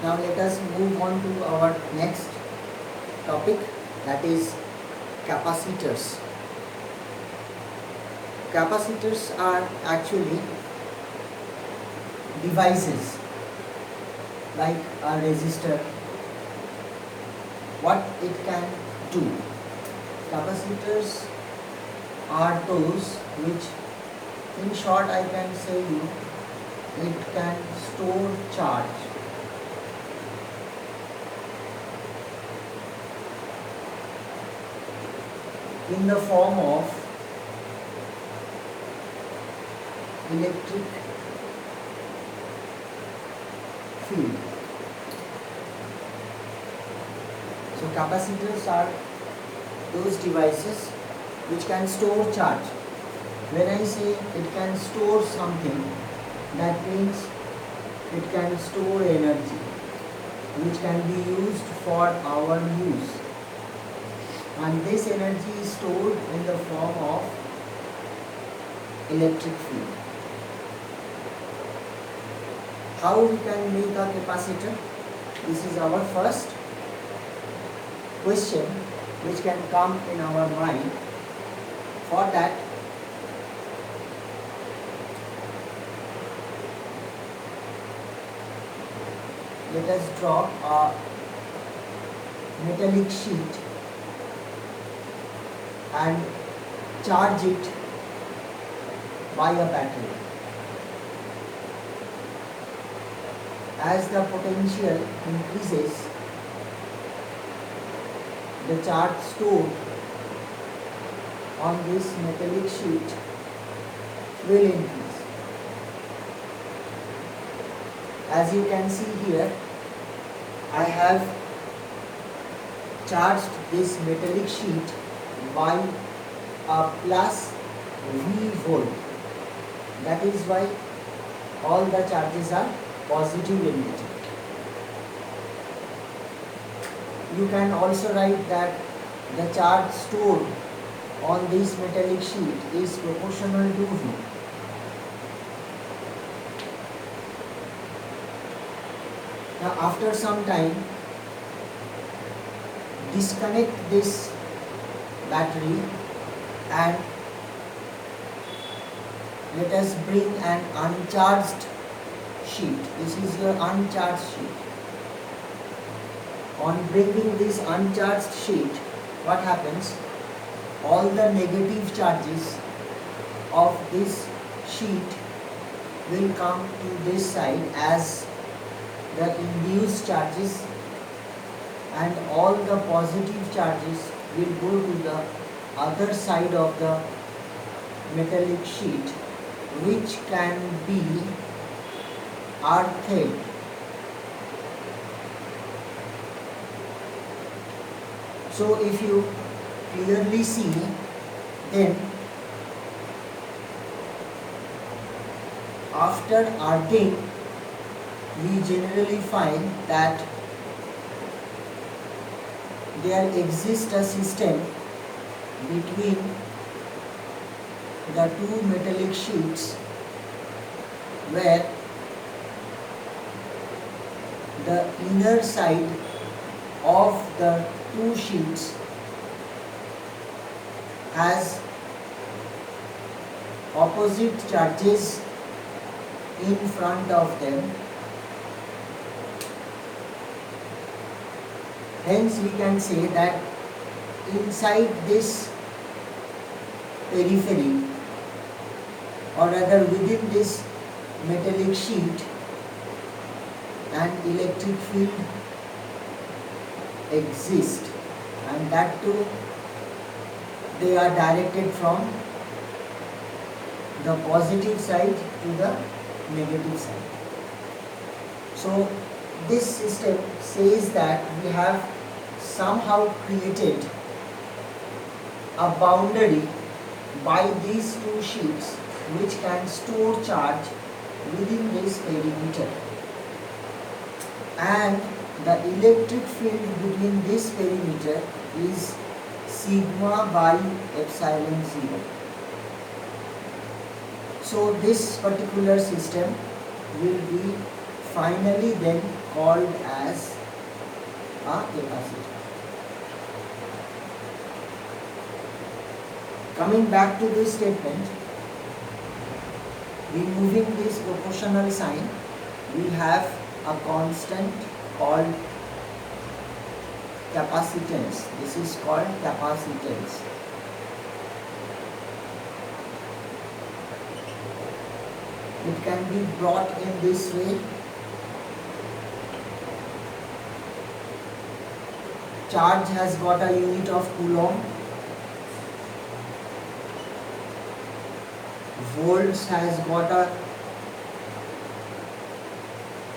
Now let us move on to our next topic, that is capacitors. Capacitors are actually devices like a resistor. What it can do? Capacitors are those which, in short, I can say you, it can store charge. In the form of electric field. So capacitors are those devices which can store charge. When I say it can store something, that means it can store energy which can be used for our use, and this energy is stored in the form of electric field. How we can make a capacitor? This is our first question which can come in our mind. For that, let us draw a metallic sheet and charge it by a battery. As the potential increases, the charge stored on this metallic sheet will increase. As you can see here, I have charged this metallic sheet by a plus V volt. That is why all the charges are positive in nature. You can also write that the charge stored on this metallic sheet is proportional to V. Now after some time, disconnect this battery and let us bring an uncharged sheet. This is your uncharged sheet. On bringing this uncharged sheet, what happens? All the negative charges of this sheet will come to this side as the induced charges, and all the positive charges will go to the other side of the metallic sheet, which can be earthed. So if you clearly see, then after earthing, we generally find that there exists a system between the two metallic sheets where the inner side of the two sheets has opposite charges in front of them. Hence we can say that inside this periphery, or rather within this metallic sheet, an electric field exists, and that too they are directed from the positive side to the negative side. So this system says that we have somehow created a boundary by these two sheets which can store charge within this perimeter, and the electric field between this perimeter is sigma by epsilon 0. So this particular system will be finally then called as a capacitor. Coming back to this statement, removing this proportional sign, we have a constant called capacitance. This is called capacitance. It can be brought in this way. Charge has got a unit of coulomb. Volts has got a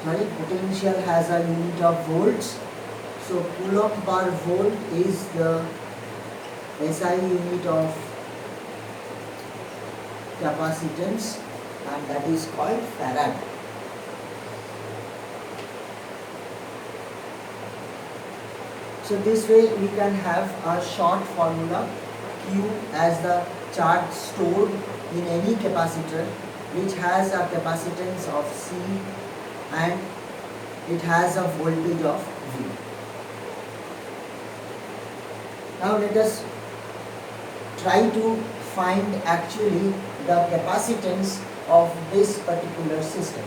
potential has a unit of volts. So coulomb per volt is the SI unit of capacitance, and that is called farad. So this way we can have a short formula, Q as the charge stored in any capacitor which has a capacitance of C and it has a voltage of V. Now let us try to find actually the capacitance of this particular system.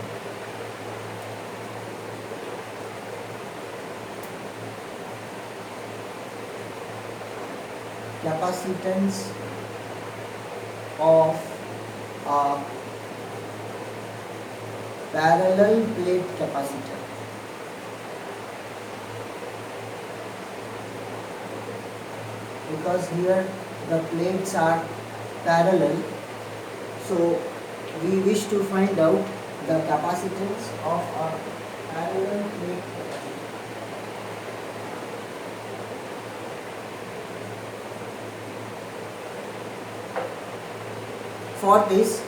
Capacitance of a parallel plate capacitor. Because here the plates are parallel, so we wish to find out the capacitance of a parallel plate capacitor. For this,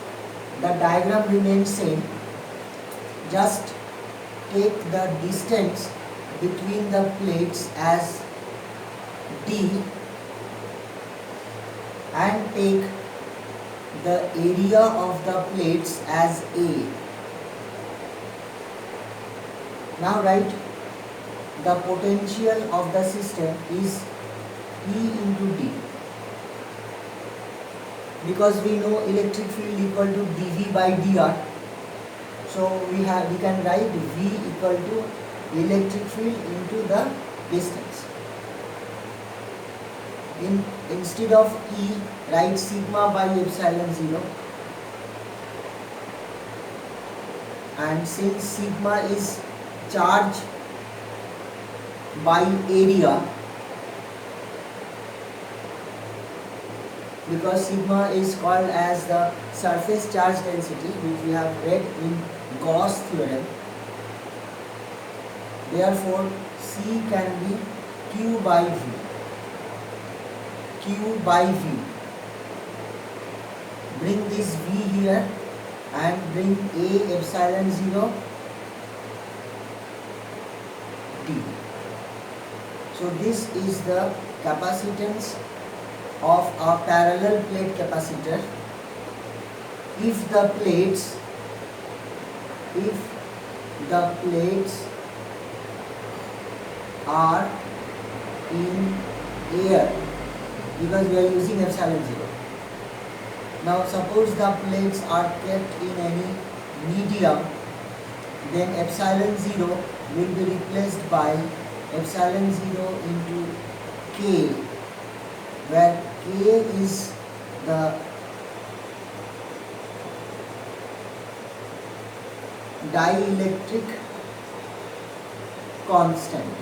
the diagram remains same. Just take the distance between the plates as D and take the area of the plates as A. Now write the potential of the system is E into D. Because we know electric field equal to dV by dr, so we can write V equal to electric field into the distance. Instead of E, write sigma by epsilon 0, and since sigma is charge by area, because sigma is called as the surface charge density, which we have read in Gauss theorem. Therefore, C can be Q by V. Q by V. Bring this V here and bring A epsilon 0 D. So this is the capacitance of a parallel plate capacitor if the plates are in air, because we are using epsilon 0. Now suppose the plates are kept in any medium, then epsilon 0 will be replaced by epsilon 0 into K, where K is the dielectric constant.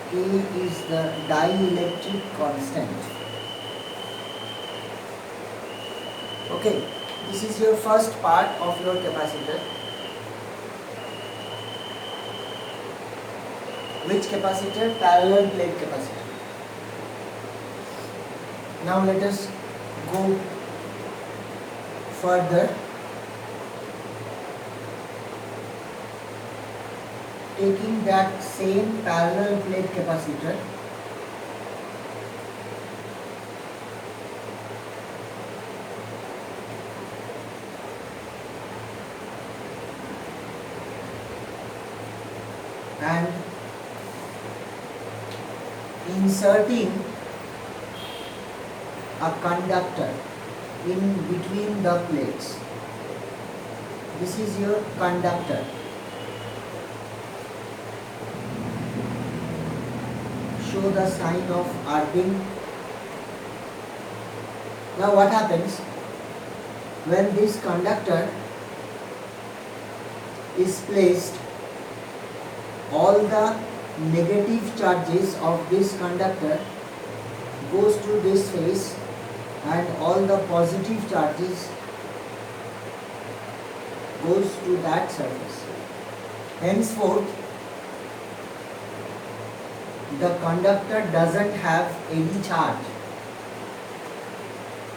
K is the dielectric constant. Okay, this is your first part of your capacitor. Which capacitor? Parallel plate capacitor. Now let us go further. Taking that same parallel plate capacitor, and inserting a conductor in between the plates. This is your conductor. Show the sign of earthing. Now what happens when this conductor is placed? All the negative charges of this conductor goes to this face and all the positive charges goes to that surface. Henceforth, the conductor doesn't have any charge,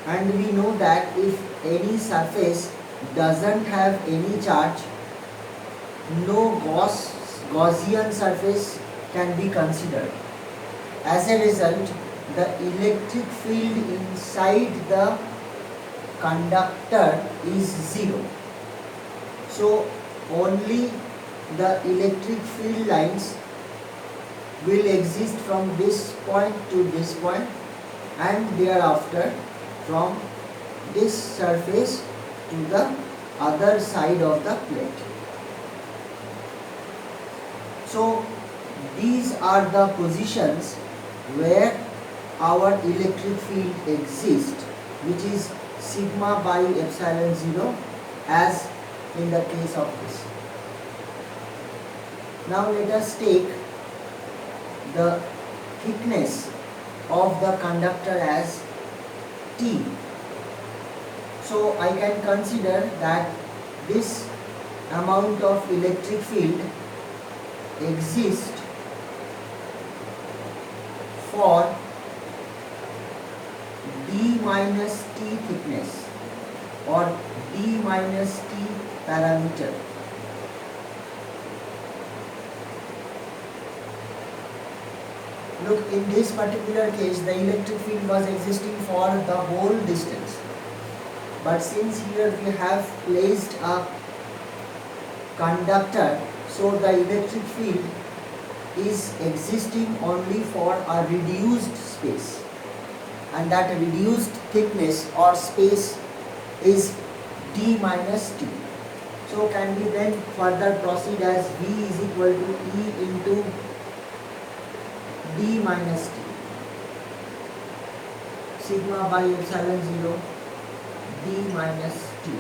and we know that if any surface doesn't have any charge, no Gaussian surface can be considered. As a result, the electric field inside the conductor is zero. So only the electric field lines will exist from this point to this point, and thereafter from this surface to the other side of the plate. So these are the positions where our electric field exists, which is sigma by epsilon 0, as in the case of this. Now let us take the thickness of the conductor as T. So I can consider that this amount of electric field exists for d minus t thickness or d minus t parameter. Look, in this particular case, the electric field was existing for the whole distance. But since here we have placed a conductor, so the electric field is existing only for a reduced space. And that reduced thickness or space is d minus t. So can we then further proceed as V is equal to E into d minus t, sigma by epsilon 0 d minus t.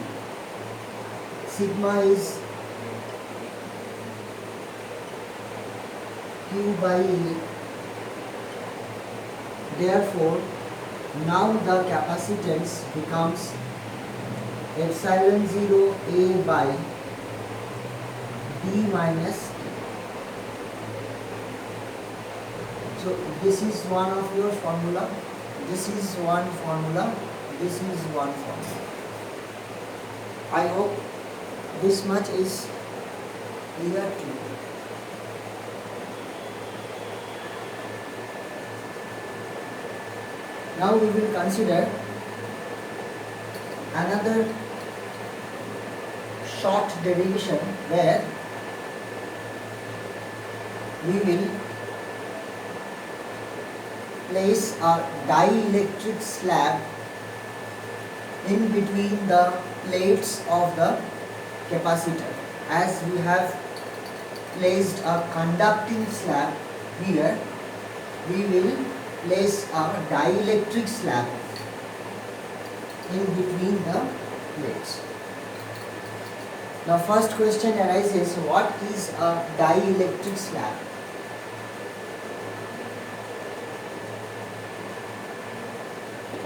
Sigma is Q by A. Therefore, now the capacitance becomes epsilon 0 A by d minus t. So this is one of your formula, this is one formula, this is one formula. I hope this much is clear to you. Now we will consider another short derivation where we will place a dielectric slab in between the plates of the capacitor. As we have placed a conducting slab here, we will place a dielectric slab in between the plates. Now first question arises, what is a dielectric slab?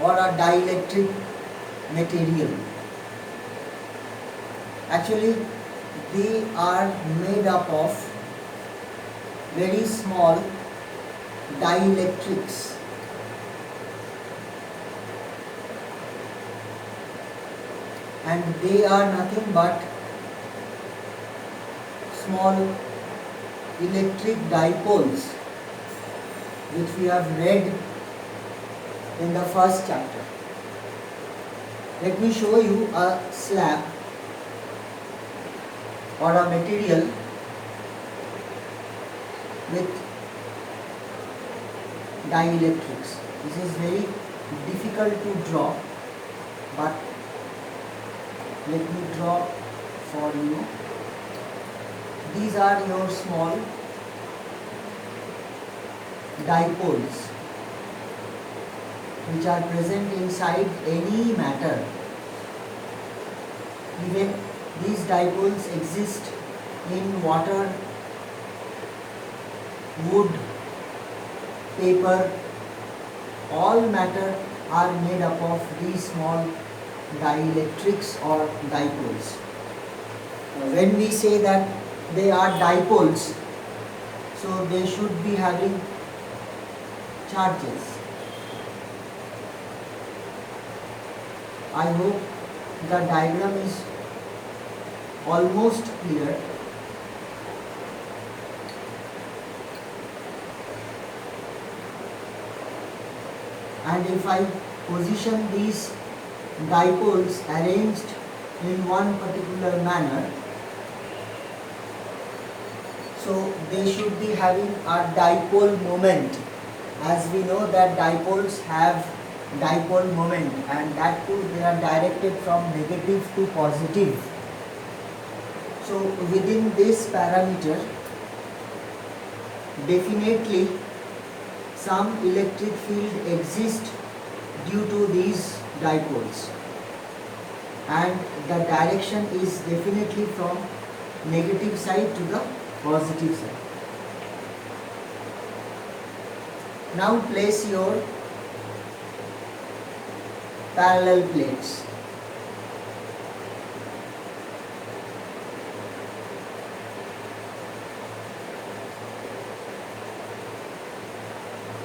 Or a dielectric material? Actually, they are made up of very small dielectrics. And they are nothing but small electric dipoles, which we have read in the first chapter. Let me show you a slab or a material with dielectrics. This is very difficult to draw, but let me draw for you. These are your small dipoles which are present inside any matter. Even these dipoles exist in water, wood, paper. All matter are made up of these small dielectrics or dipoles. When we say that they are dipoles, so they should be having charges. I hope the diagram is almost clear. And if I position these dipoles arranged in one particular manner, so they should be having a dipole moment. As we know that dipoles have dipole moment, and that too they are directed from negative to positive. So within this parameter, definitely some electric field exists due to these dipoles, and the direction is definitely from negative side to the positive side. Now place your parallel plates.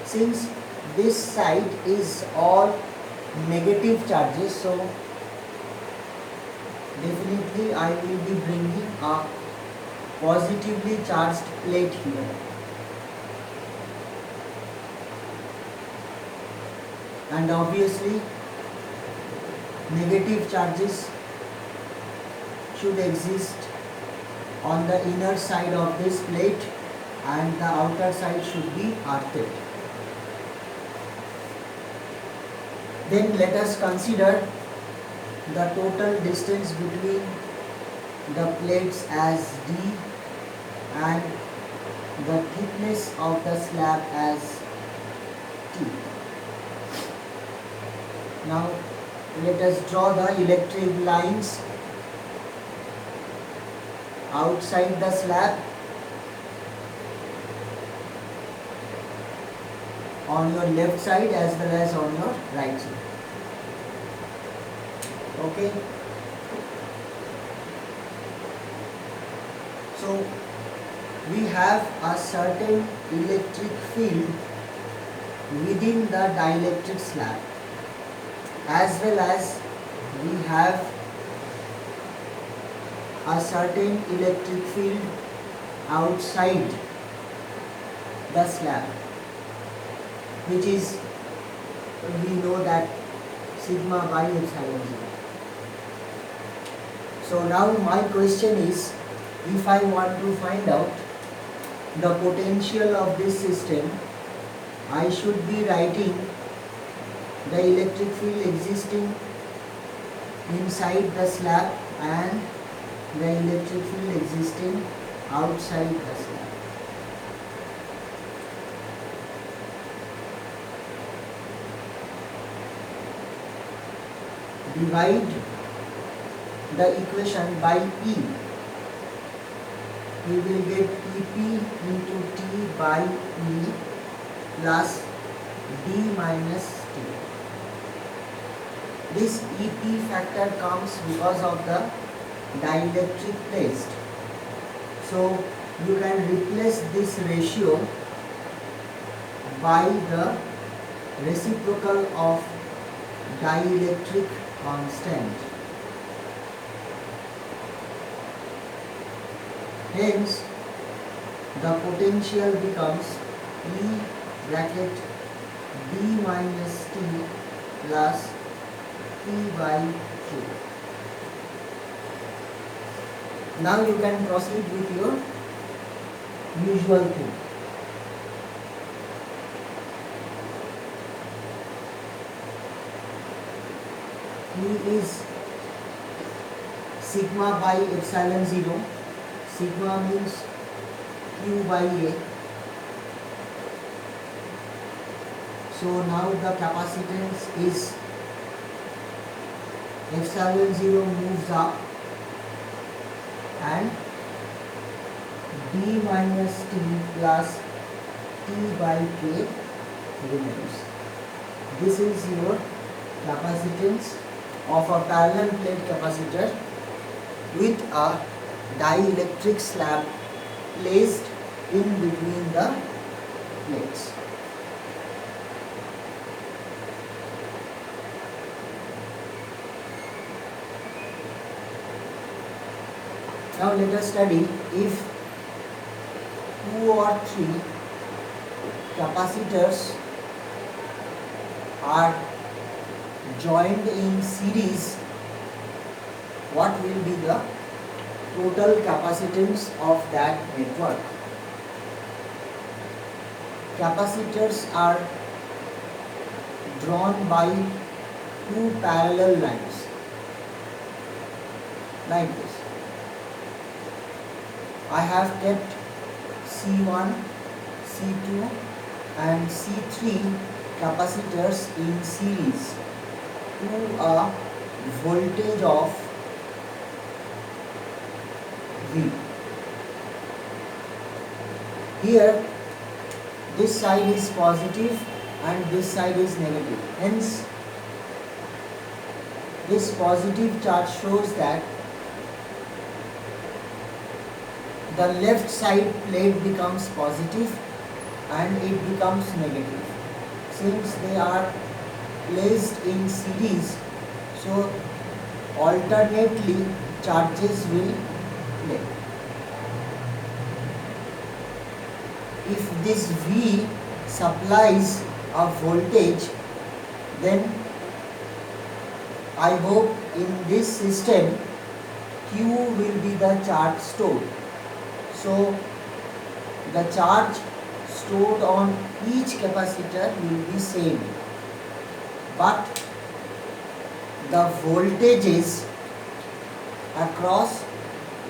Since this side is all negative charges, so definitely I will be bringing a positively charged plate here. And obviously negative charges should exist on the inner side of this plate, and the outer side should be earthed. Then let us consider the total distance between the plates as D and the thickness of the slab as T. Now let us draw the electric lines outside the slab on your left side as well as on your right side. Okay. So we have a certain electric field within the dielectric slab, as well as we have a certain electric field outside the slab, which is, we know that sigma by epsilon 0. So now my question is, if I want to find out the potential of this system, I should be writing the electric field existing inside the slab and the electric field existing outside the slab. Divide the equation by E. We will get EP into T by E plus D minus T. This EP factor comes because of the dielectric placed. So you can replace this ratio by the reciprocal of dielectric constant. Hence, the potential becomes E bracket D minus T plus P by Q. Now you can proceed with your usual thing. Q is sigma by epsilon 0. Sigma means Q by A. So now the capacitance is epsilon 0 moves up and D minus T plus T by K remains. This is your capacitance of a parallel plate capacitor with a dielectric slab placed in between the plates. Now let us study if 2 or 3 capacitors are joined in series, what will be the total capacitance of that network. Capacitors are drawn by 2 parallel lines like this. I have kept C1, C2 and C3 capacitors in series to a voltage of V. Here this side is positive and this side is negative. Hence this positive charge shows that the left side plate becomes positive and it becomes negative. Since they are placed in series, so alternately charges will play. If this V supplies a voltage, then I hope in this system Q will be the charge stored. So the charge stored on each capacitor will be same, but the voltages across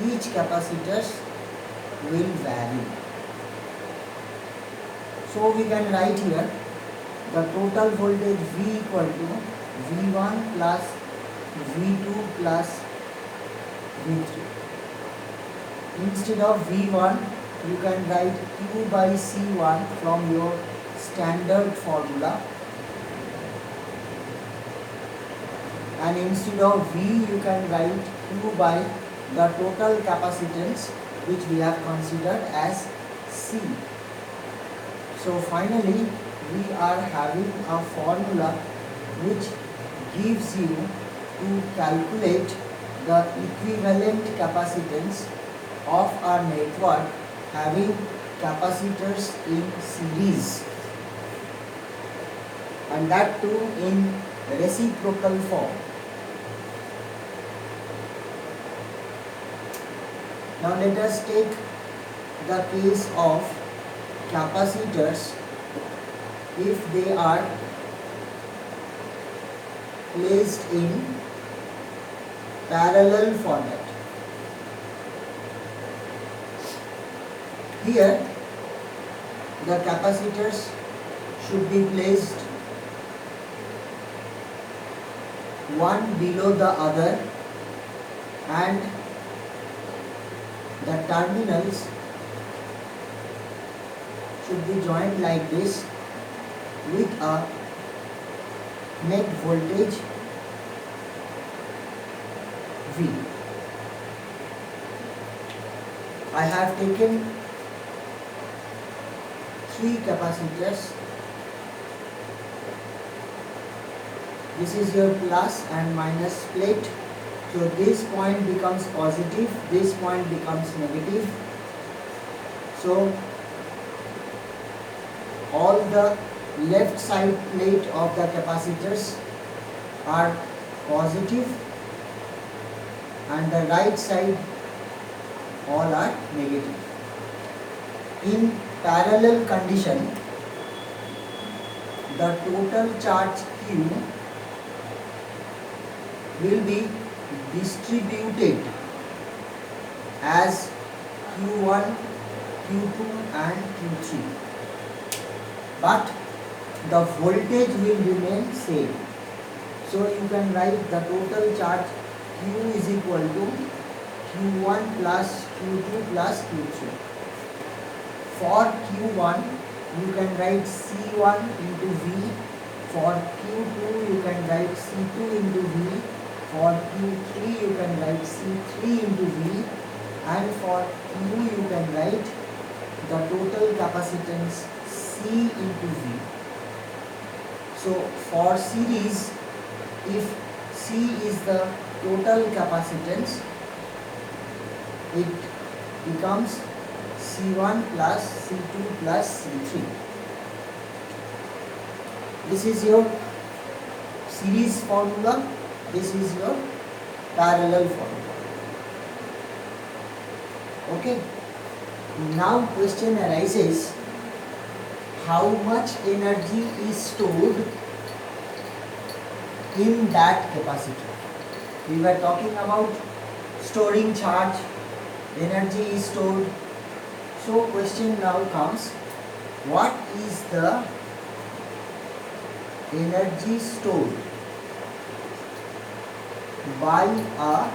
each capacitors will vary. So we can write here the total voltage V equal to V1 plus V2 plus V3. Instead of V1, you can write Q by C1 from your standard formula, and instead of V you can write Q by the total capacitance which we have considered as C. So finally we are having a formula which gives you to calculate the equivalent capacitance of our network having capacitors in series, and that too in reciprocal form. Now let us take the case of capacitors if they are placed in parallel format. Here the capacitors should be placed one below the other, and the terminals should be joined like this with a net voltage V. I have taken 3 capacitors. This is your plus and minus plate. So this point becomes positive, this point becomes negative. So all the left side plate of the capacitors are positive and the right side all are negative. In parallel condition, the total charge Q will be distributed as Q1, Q2 and Q3, but the voltage will remain same. So you can write the total charge Q is equal to Q1 plus Q2 plus Q3. For Q1 you can write C1 into V. For Q2 you can write C2 into V. For Q3 you can write C3 into V. And for Q you can write the total capacitance C into V. So for series, if C is the total capacitance, it becomes C1 plus C2 plus C3. This is your series formula, this is your parallel formula. Okay. Now question arises, how much energy is stored in that capacitor? We were talking about storing charge, energy is stored. So question now comes, what is the energy stored by a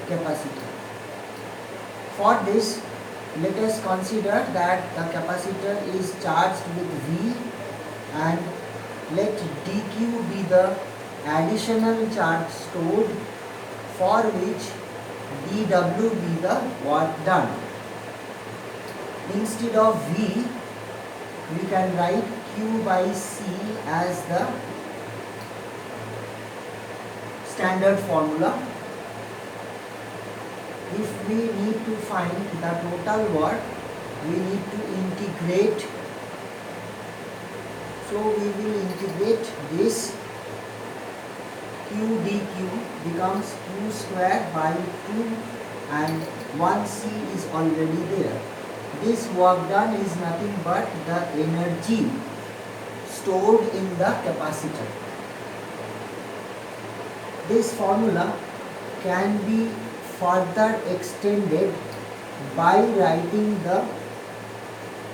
capacitor? For this, let us consider that the capacitor is charged with V, and let dq be the additional charge stored, for which dw be the work done. Instead of V, we can write Q by C as the standard formula. If we need to find the total work, we need to integrate. So we will integrate this. Q dq becomes Q square by 2 and 1C is already there. This work done is nothing but the energy stored in the capacitor. This formula can be further extended by writing the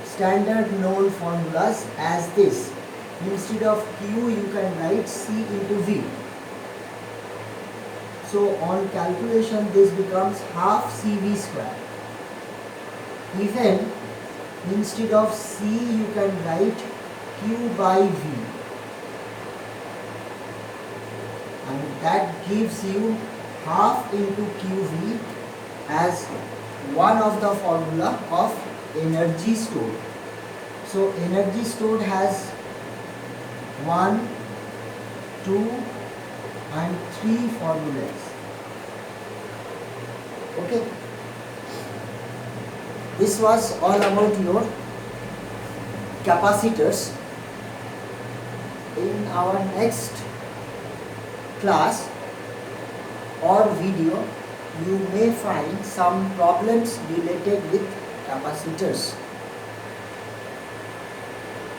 standard known formulas as this. Instead of Q you can write C into V. So on calculation this becomes half CV square. Even instead of C you can write Q by V, and that gives you half into QV as one of the formula of energy stored. So energy stored has 1, 2 and 3 formulas. Okay. This was all about your capacitors. In our next class or video, you may find some problems related with capacitors.